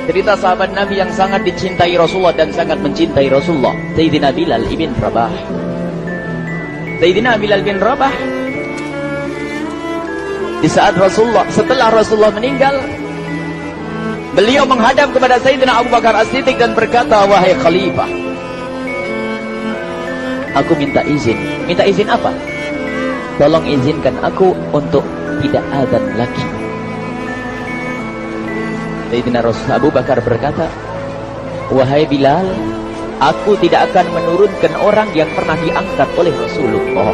Cerita sahabat Nabi yang sangat dicintai Rasulullah dan sangat mencintai Rasulullah, Sayyidina Bilal ibn Rabah. Sayyidina Bilal bin Rabah, di saat setelah Rasulullah meninggal, beliau menghadap kepada Sayyidina Abu Bakar As-Siddiq dan berkata, wahai Khalifah, aku minta izin. Minta izin apa? Tolong izinkan aku untuk tidak azan lagi. Sayyidina Abu Bakar berkata, wahai Bilal, aku tidak akan menurunkan orang yang pernah diangkat oleh Rasulullah.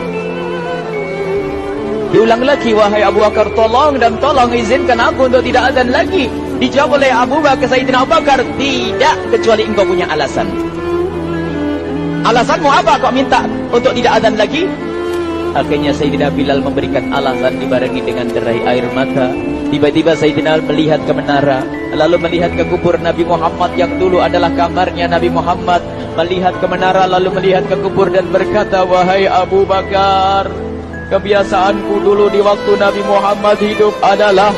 Diulang lagi, wahai Abu Bakar, tolong dan tolong izinkan aku untuk tidak azan lagi. Dijawab oleh Abu Bakar, Sayyidina Abu Bakar, tidak, kecuali engkau punya alasan. Alasanmu apa kau minta untuk tidak azan lagi? Akhirnya Sayyidina Bilal memberikan alasan dibarengi dengan derai air mata. Tiba-tiba Sayyidina melihat ke menara, lalu melihat ke kubur Nabi Muhammad yang dulu adalah kamarnya Nabi Muhammad. Melihat ke menara, lalu melihat ke kubur dan berkata, wahai Abu Bakar, kebiasaanku dulu di waktu Nabi Muhammad hidup adalah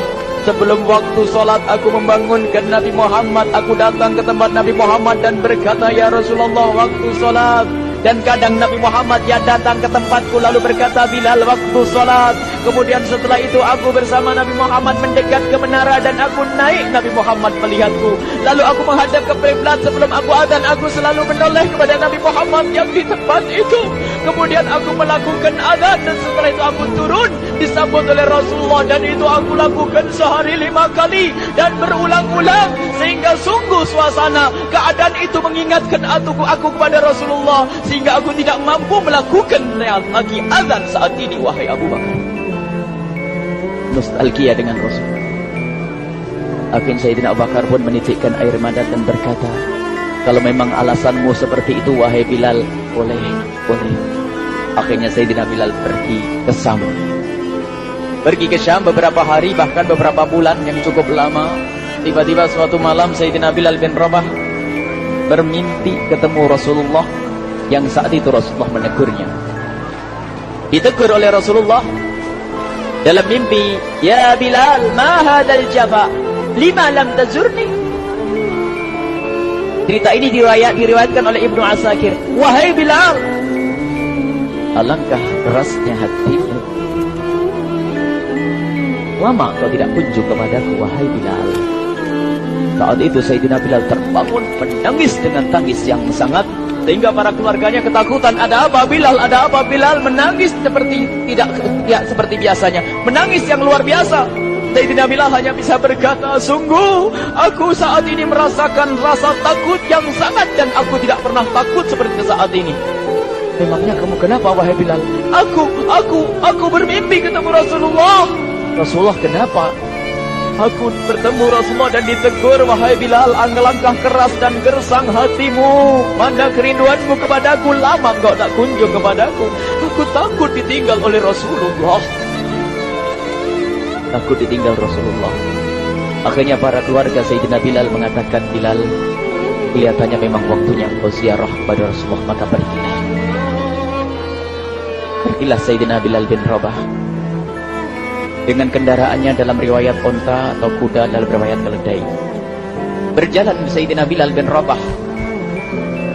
sebelum waktu solat aku membangunkan Nabi Muhammad. Aku datang ke tempat Nabi Muhammad dan berkata, ya Rasulullah, waktu solat. Dan kadang Nabi Muhammad ya datang ke tempatku lalu berkata, Bilal, waktu solat. Kemudian setelah itu aku bersama Nabi Muhammad mendekat ke menara dan aku naik. Nabi Muhammad melihatku. Lalu aku menghadap ke kiblat. Sebelum aku azan, aku selalu menoleh kepada Nabi Muhammad yang di tempat itu. Kemudian aku melakukan azan dan setelah itu aku turun disambut oleh Rasulullah, dan itu aku lakukan sehari 5 kali dan berulang-ulang sehingga sungguh suasana keadaan itu mengingatkan aku kepada Rasulullah, sehingga aku tidak mampu melakukan lagi azan saat ini. Wahai Abu Bakar, nostalgia dengan Rasul. Akhirnya Sayyidina Abu Bakar pun menitikkan air mata dan berkata, kalau memang alasanmu seperti itu wahai Bilal, boleh. Akhirnya Sayyidina Bilal pergi ke Syam beberapa hari, bahkan beberapa bulan yang cukup lama. Tiba-tiba suatu malam Sayyidina Bilal bin Rabah bermimpi ketemu Rasulullah, yang saat itu Rasulullah menegurnya. Ditegur oleh Rasulullah dalam mimpi, ya Bilal, ma hadzal jafa, lima lam tazurni. Cerita ini diriwayatkan oleh Ibnu Asakir. Wahai Bilal, alangkah kerasnya hatimu, lama kau tidak kunjung kepadaku wahai Bilal. Saat itu Sayyidina Bilal terbangun menangis dengan tangis yang sangat, sehingga para keluarganya ketakutan. Ada apa Bilal? Ada apa Bilal? Menangis seperti tidak seperti biasanya, menangis yang luar biasa. Sayyidina Bilal hanya bisa berkata, sungguh aku saat ini merasakan rasa takut yang sangat, dan aku tidak pernah takut seperti saat ini. Memangnya kamu kenapa wahai Bilal? Aku bermimpi ketemu Rasulullah. Rasulullah kenapa? Aku bertemu Rasulullah dan ditegur, wahai Bilal, alangkah keras dan gersang hatimu. Mana kerinduanmu kepadaku, lama engkau tak kunjung kepadaku. Aku takut ditinggal oleh Rasulullah. Aku ditinggal Rasulullah. Akhirnya para keluarga Sayyidina Bilal mengatakan, Bilal, kelihatannya memang waktunya engkau ziarah kepada Rasulullah, maka pergilah. Pergilah Sayyidina Bilal bin Rabah dengan kendaraannya, dalam riwayat onta atau kuda, dalam riwayat keledai. Berjalan Sayyidina Bilal bin Rabah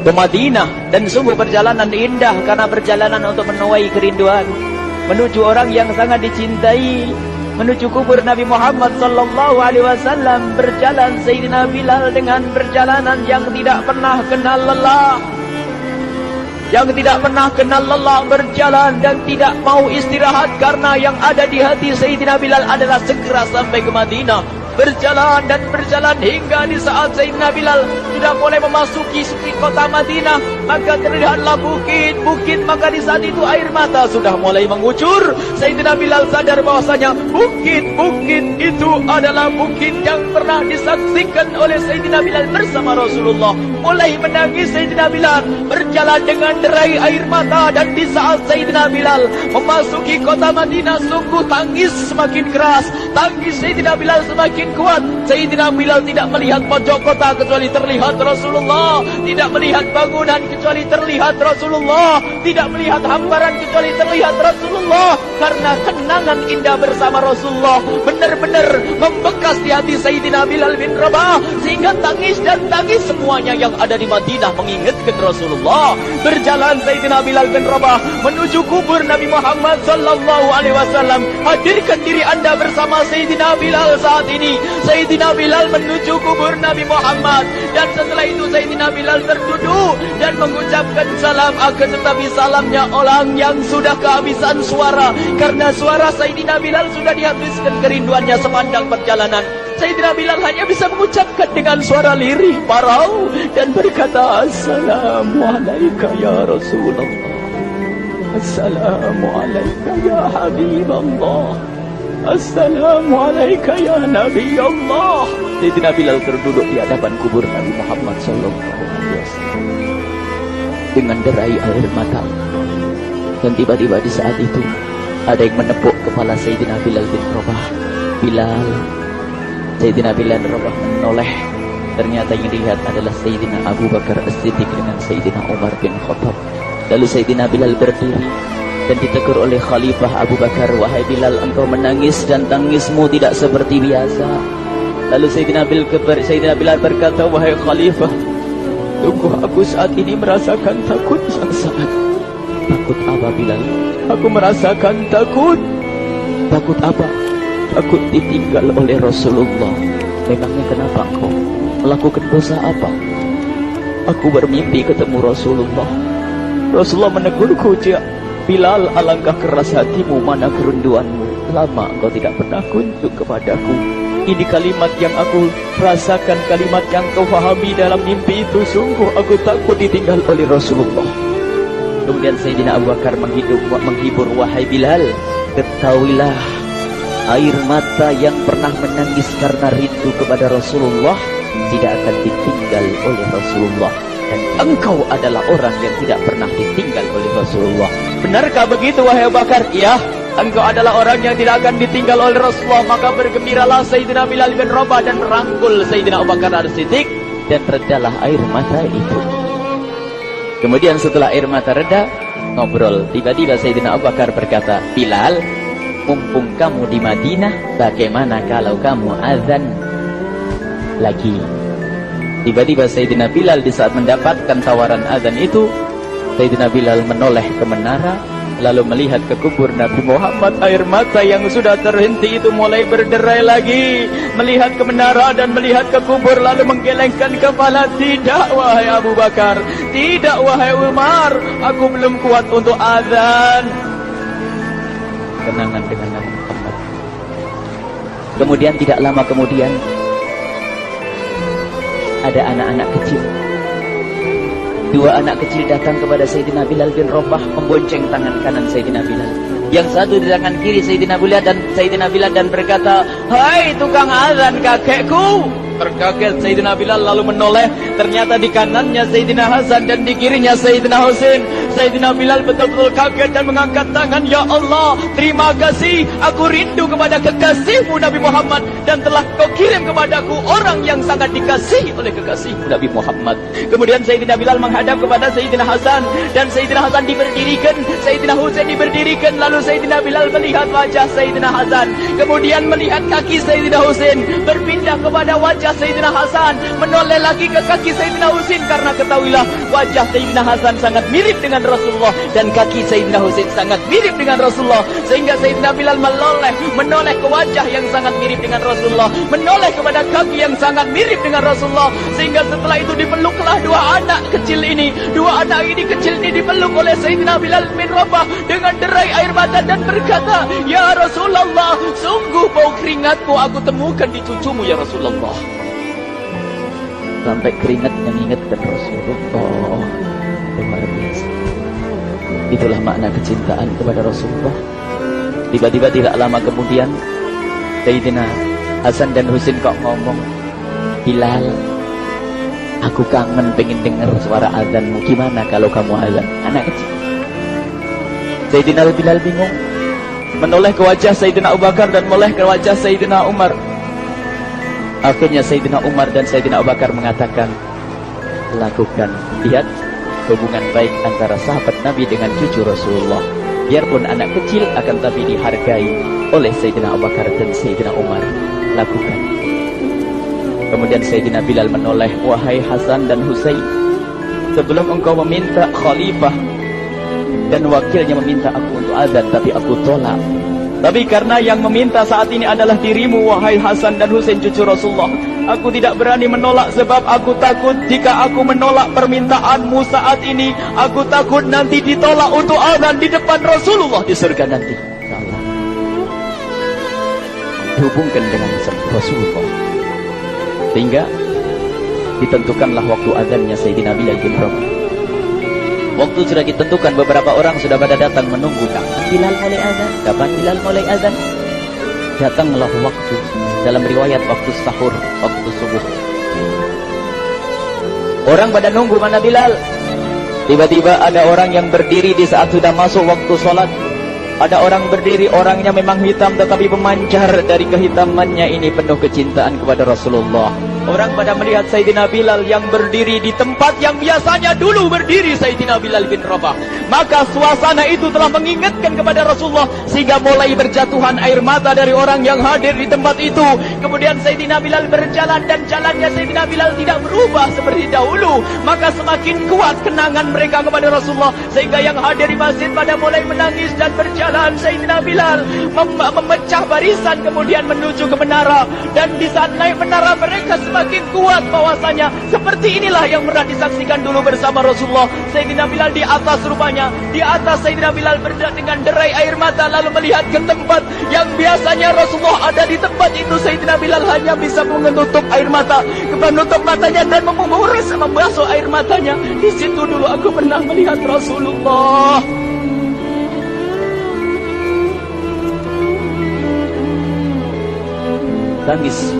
ke Madinah, dan sungguh perjalanan indah karena perjalanan untuk menuai kerinduan, menuju orang yang sangat dicintai, menuju kubur Nabi Muhammad sallallahu alaihi wasallam. Berjalan Sayyidina Bilal dengan perjalanan yang tidak pernah kenal lelah, berjalan dan tidak mau istirahat, karena yang ada di hati Sayyidina Bilal adalah segera sampai ke Madinah. Berjalan dan berjalan hingga di saat Sayyidina Bilal sudah mulai memasuki kota Madinah, maka terlihatlah bukit, maka di saat itu air mata sudah mulai mengucur. Sayyidina Bilal sadar bahwasanya bukit-bukit itu adalah bukit yang pernah disaksikan oleh Sayyidina Bilal bersama Rasulullah. Mulai menangis Sayyidina Bilal, berjalan dengan derai air mata, dan di saat Sayyidina Bilal memasuki kota Madinah, sungguh tangis semakin keras, tangis Sayyidina Bilal semakin semakin kuat. Sayyidina Bilal tidak melihat pojok kota kecuali terlihat Rasulullah, tidak melihat bangunan kecuali terlihat Rasulullah, tidak melihat hamparan kecuali terlihat Rasulullah. Karena kenangan indah bersama Rasulullah benar-benar membekas di hati Sayyidina Bilal bin Rabah, sehingga tangis dan tangis semuanya yang ada di Madinah mengingatkan Rasulullah. Berjalan Sayyidina Bilal bin Rabah menuju kubur Nabi Muhammad sallallahu alaihi wasallam. Hadirkan diri Anda bersama Sayyidina Bilal saat ini. Sayyidina Bilal menuju kubur Nabi Muhammad, dan setelah itu Sayyidina Bilal terduduk dan mengucapkan salam, akan tetapi salamnya orang yang sudah kehabisan suara, karena suara Sayyidina Bilal sudah dihabiskan kerinduannya sepanjang perjalanan. Sayyidina Bilal hanya bisa mengucapkan dengan suara lirih parau dan berkata, Assalamualaikum ya Rasulullah, Assalamualaikum ya Habiballah, Assalamualaikum ya Nabi Allah. Sayyidina Bilal terduduk di hadapan kubur Nabi Muhammad sallallahu alaihi wasallam dengan derai air mata. Dan tiba-tiba di saat itu ada yang menepuk kepala Sayyidina Bilal bin Rabah. Bilal. Sayyidina Bilal bin Rabah menoleh. Ternyata yang dilihat adalah Sayyidina Abu Bakar As-Siddiq dengan Sayyidina Umar bin Khattab. Lalu Sayyidina Bilal berdiri dan ditegur oleh Khalifah Abu Bakar, wahai Bilal, engkau menangis dan tangismu tidak seperti biasa. Lalu Sayyidina Bilal berkata, wahai Khalifah, sungguh aku saat ini merasakan takut yang sangat. Takut apa Bilal? Aku merasakan takut. Takut apa? Takut ditinggal oleh Rasulullah. Memangnya kenapa engkau melakukan dosa apa? Aku bermimpi ketemu Rasulullah. Rasulullah menegurku, Bilal, alangkah keras hatimu, mana kerinduanmu. Lama engkau tidak pernah kunjung kepadaku. Ini kalimat yang aku rasakan, kalimat yang kau fahami dalam mimpi itu. Sungguh aku takut ditinggal oleh Rasulullah. Kemudian Sayyidina Abu Bakar menghibur, wahai Bilal, ketahuilah, air mata yang pernah menangis karena rindu kepada Rasulullah tidak akan ditinggal oleh Rasulullah. Dan engkau adalah orang yang tidak pernah ditinggal oleh Rasulullah. Benarkah begitu wahai Abu Bakar? Iya, engkau adalah orang yang tidak akan ditinggal oleh Rasulullah. Maka bergembiralah Sayyidina Bilal bin Rabah dan merangkul Sayyidina Abu Bakar As-Siddiq, dan redalah air mata itu. Kemudian setelah air mata reda, ngobrol. Tiba-tiba Sayyidina Abu Bakar berkata, Bilal, mumpung kamu di Madinah, bagaimana kalau kamu azan lagi? Tiba-tiba Sayyidina Bilal di saat mendapatkan tawaran azan itu, Sayyidina Bilal menoleh ke menara, lalu melihat ke kubur Nabi Muhammad. Air mata yang sudah terhenti itu mulai berderai lagi. Melihat ke menara dan melihat ke kubur, lalu menggelengkan kepala. Tidak wahai Abu Bakar, tidak wahai Umar, aku belum kuat untuk azan. Kenangan dengan Nabi Muhammad. Kemudian tidak lama kemudian ada anak-anak kecil. Dua anak kecil datang kepada Sayyidina Bilal bin Rabah, membonceng tangan kanan Sayyidina Bilal. Yang satu di tangan kiri Sayyidina Bilal dan berkata, hai tukang azan kakekku. Terkaget Sayyidina Bilal lalu menoleh. Ternyata di kanannya Sayyidina Hasan dan di kirinya Sayyidina Husain. Sayyidina Bilal betul-betul kaget dan mengangkat tangan. Ya Allah, terima kasih. Aku rindu kepada kekasihmu Nabi Muhammad, dan telah kau kirim kepadaku orang yang sangat dikasihi oleh kekasihmu Nabi Muhammad. Kemudian Sayyidina Bilal menghadap kepada Sayyidina Hasan, dan Sayyidina Hasan diberdirikan, Sayyidina Husain diberdirikan. Lalu Sayyidina Bilal melihat wajah Sayyidina Hasan, kemudian melihat kaki Sayyidina Husain, berpindah kepada wajah Sayyidina Hasan, menoleh lagi ke kaki Sayyidina Husain, karena ketahuilah wajah Sayyidina Hasan sangat mirip dengan Rasulullah dan kaki Sayyidina Husain sangat mirip dengan Rasulullah, sehingga Sayyidina Bilal menoleh ke wajah yang sangat mirip dengan Rasulullah, menoleh kepada kaki yang sangat mirip dengan Rasulullah, sehingga setelah itu dipeluklah dua anak kecil ini. Dua anak ini kecil ini dipeluk oleh Sayyidina Bilal bin Rabah dengan derai air mata dan berkata, ya Rasulullah, sungguh bau keringatmu aku temukan di cucumu ya Rasulullah. Sampai keringat mengingatkan Rasulullah. Luar biasa. Itulah makna kecintaan kepada Rasulullah. Tiba-tiba tidak lama kemudian Sayyidina Hasan dan Husain kok ngomong, Bilal, aku kangen pengen dengar suara azanmu. Gimana kalau kamu azan? Anak kecil. Sayyidina Bilal bingung, menoleh ke wajah Sayyidina Abu Bakar dan menoleh ke wajah Sayyidina Umar. Akhirnya Sayyidina Umar dan Sayyidina Abu Bakar mengatakan, lakukan. Lihat hubungan baik antara sahabat Nabi dengan cucu Rasulullah. Biarpun anak kecil, akan tapi dihargai oleh Sayyidina Abu Bakar dan Sayyidina Umar. Lakukan. Kemudian Sayyidina Bilal menoleh, wahai Hasan dan Husain, sebelum engkau meminta khalifah dan wakilnya meminta aku untuk azan, tapi aku tolak. Tapi karena yang meminta saat ini adalah dirimu, wahai Hasan dan Husain cucu Rasulullah, aku tidak berani menolak, sebab aku takut jika aku menolak permintaanmu saat ini, aku takut nanti ditolak untuk azan di depan Rasulullah di surga nanti. Allah dihubungkan dengan Rasulullah, sehingga ditentukanlah waktu azannya Sayyidina Bilal bin Rabah. Waktu sudah ditentukan, beberapa orang sudah pada datang menunggu. Kapan Bilal mulai azan? Kapan Bilal mulai azan? Datanglah waktu. Dalam riwayat waktu sahur, waktu subuh. Orang pada nunggu mana Bilal. Tiba-tiba ada orang yang berdiri di saat sudah masuk waktu sholat. Ada orang berdiri, orangnya memang hitam tetapi memancar dari kehitamannya ini penuh kecintaan kepada Rasulullah. Orang pada melihat Sayyidina Bilal yang berdiri di tempat yang biasanya dulu berdiri Sayyidina Bilal bin Rabah. Maka suasana itu telah mengingatkan kepada Rasulullah, sehingga mulai berjatuhan air mata dari orang yang hadir di tempat itu. Kemudian Sayyidina Bilal berjalan, dan jalannya Sayyidina Bilal tidak berubah seperti dahulu. Maka semakin kuat kenangan mereka kepada Rasulullah, sehingga yang hadir di masjid pada mulai menangis dan berjalan. Sayyidina Bilal memecah barisan kemudian menuju ke menara, dan di saat naik menara mereka semakin kuat bahwasanya seperti inilah yang pernah disaksikan dulu bersama Rasulullah. Sayyidina Bilal di atas, rupanya di atas Sayyidina Bilal bergerak dengan derai air mata, lalu melihat ke tempat yang biasanya Rasulullah ada di tempat itu. Sayyidina Bilal hanya bisa menutup air mata, menutup matanya dan membasuh air matanya. Di situ dulu aku pernah melihat Rasulullah. Tangis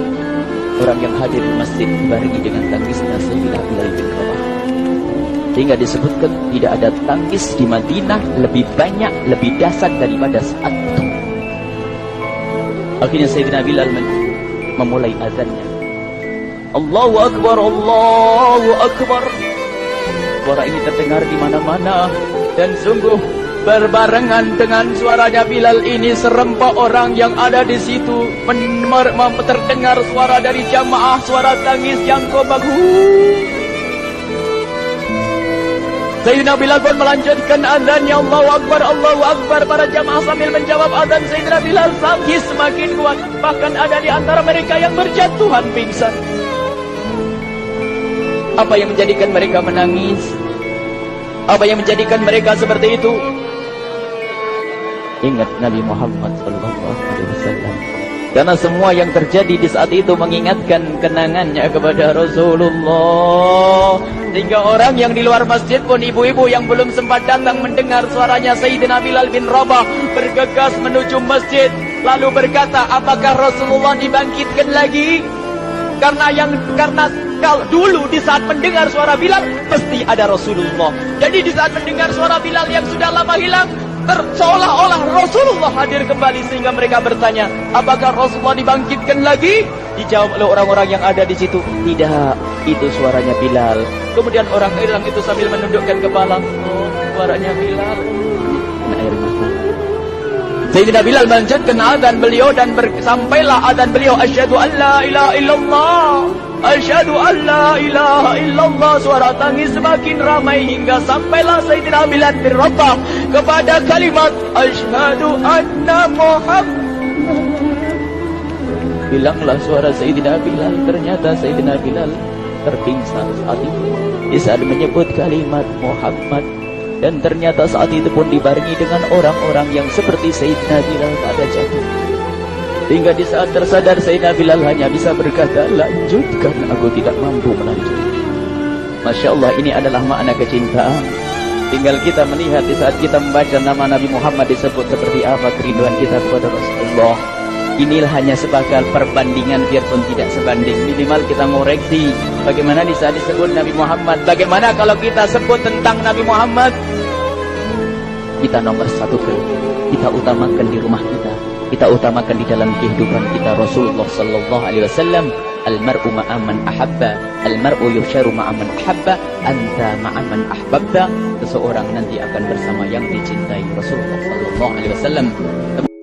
orang yang hadir di masjid dibarengi dengan tangisnya Sayyidina Bilal bin Rabah. Hingga disebutkan tidak ada tangis di Madinah lebih banyak, lebih dahsyat daripada saat itu. Akhirnya Sayyidina Bilal memulai azannya. Allahu Akbar, Allahu Akbar. Suara ini terdengar di mana-mana, dan sungguh berbarengan dengan suaranya Bilal ini serempak orang yang ada di situ terdengar suara dari jamaah, suara tangis yang bagus. Sayyidina Bilal pun melanjutkan azannya, Allahu Akbar, Allahu Akbar. Para jamaah sambil menjawab azan Sayyidina Bilal, tangis semakin kuat. Bahkan ada di antara mereka yang berjatuhan pingsan. Apa yang menjadikan mereka menangis? Apa yang menjadikan mereka seperti itu? Ingat Nabi Muhammad SAW. Karena semua yang terjadi di saat itu mengingatkan kenangannya kepada Rasulullah. Sehingga orang yang di luar masjid pun, ibu-ibu yang belum sempat datang mendengar suaranya Sayyidina Bilal bin Rabah, bergegas menuju masjid, lalu berkata, apakah Rasulullah dibangkitkan lagi? Karena kalau dulu di saat mendengar suara Bilal pasti ada Rasulullah. Jadi di saat mendengar suara Bilal yang sudah lama hilang, seolah-olah Rasulullah hadir kembali, sehingga mereka bertanya, apakah Rasulullah dibangkitkan lagi? Dijawab oleh orang-orang yang ada di situ, tidak, itu suaranya Bilal. Kemudian orang hilang itu sambil menundukkan kepala, oh, suaranya Bilal. Air mata. Sayyidina Bilal melanjutkan azan beliau, dan sampailah azan beliau, asyhadu an la ilaha illallah, asyhadu an la ilaha illallah. Suara tangis semakin ramai hingga sampailah Sayyidina Bilal bin Rabah kepada kalimat asyhadu anna Muhammad. Bilanglah suara Sayyidina Bilal. Ternyata Sayyidina Bilal terpingsan saat itu di saat menyebut kalimat Muhammad. Dan ternyata saat itu pun dibarengi dengan orang-orang yang seperti Sayyidina Bilal pada jatuh. Hingga di saat tersadar Sayyidina Bilal hanya bisa berkata, lanjutkan, aku tidak mampu melanjutkan. Masya Allah, ini adalah makna kecintaan. Tinggal kita melihat di saat kita membaca nama Nabi Muhammad disebut seperti apa kerinduan kita kepada Rasulullah. Inilah hanya sebagai perbandingan, biarpun tidak sebanding. Minimal kita ngoreksi bagaimana di saat disebut Nabi Muhammad. Bagaimana kalau kita sebut tentang Nabi Muhammad? Kita nomor satu, kita utamakan di rumah kita, kita utamakan di dalam kehidupan kita Rasulullah Sallallahu Alaihi Wasallam. Al-mar'u ma'aman ahabba, al-mar'u yusharu ma'aman ahabba, anta ma'aman ahbabta. Seseorang nanti akan bersama yang dicintai. Rasulullah sallallahu alaihi wasallam